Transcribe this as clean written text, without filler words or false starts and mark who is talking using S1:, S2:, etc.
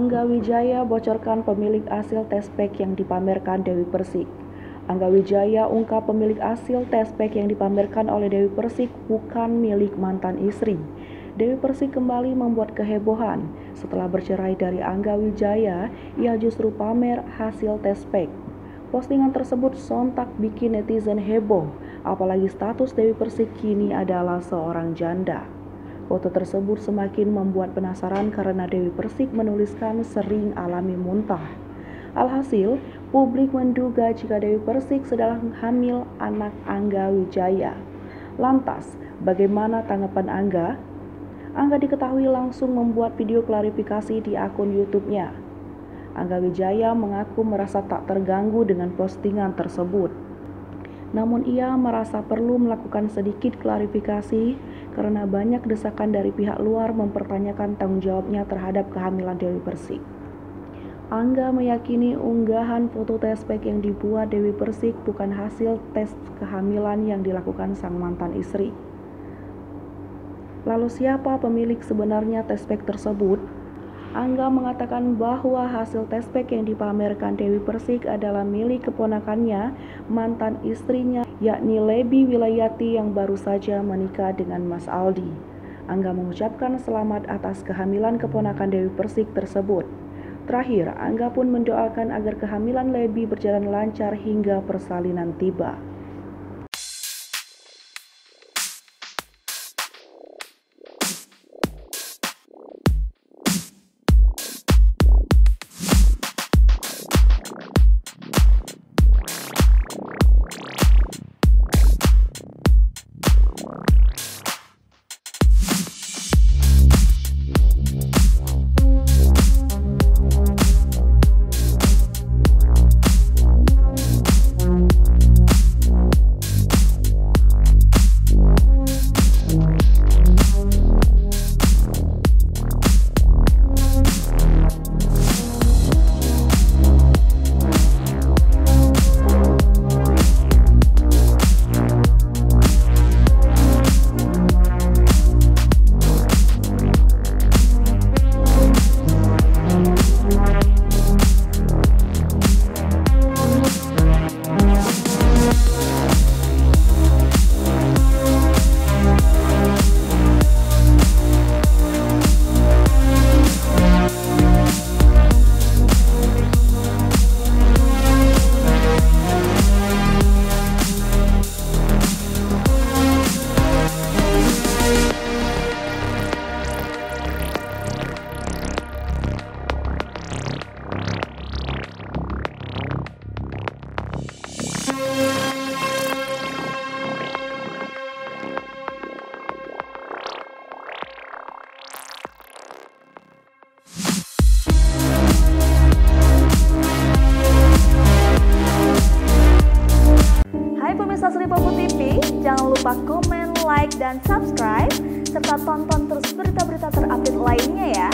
S1: Angga Wijaya bocorkan pemilik hasil tespek yang dipamerkan Dewi Persik. Angga Wijaya ungkap pemilik hasil tespek yang dipamerkan oleh Dewi Persik bukan milik mantan istri. Dewi Persik kembali membuat kehebohan. Setelah bercerai dari Angga Wijaya, ia justru pamer hasil tespek. Postingan tersebut sontak bikin netizen heboh, apalagi status Dewi Persik kini adalah seorang janda. Foto tersebut semakin membuat penasaran karena Dewi Persik menuliskan sering alami muntah. Alhasil, publik menduga jika Dewi Persik sedang hamil anak Angga Wijaya. Lantas, bagaimana tanggapan Angga? Angga diketahui langsung membuat video klarifikasi di akun YouTube-nya. Angga Wijaya mengaku merasa tak terganggu dengan postingan tersebut. Namun ia merasa perlu melakukan sedikit klarifikasi karena banyak desakan dari pihak luar mempertanyakan tanggung jawabnya terhadap kehamilan Dewi Persik. Angga meyakini unggahan foto tespek yang dibuat Dewi Persik bukan hasil tes kehamilan yang dilakukan sang mantan istri. Lalu siapa pemilik sebenarnya tespek tersebut? Angga mengatakan bahwa hasil tespek yang dipamerkan Dewi Persik adalah milik keponakannya, mantan istrinya, yakni Lebi Wilayati yang baru saja menikah dengan Mas Aldi. Angga mengucapkan selamat atas kehamilan keponakan Dewi Persik tersebut. Terakhir, Angga pun mendoakan agar kehamilan Lebi berjalan lancar hingga persalinan tiba.
S2: Pemirsa Sri Popo TV, jangan lupa komen, like, dan subscribe, serta tonton terus berita-berita terupdate lainnya ya.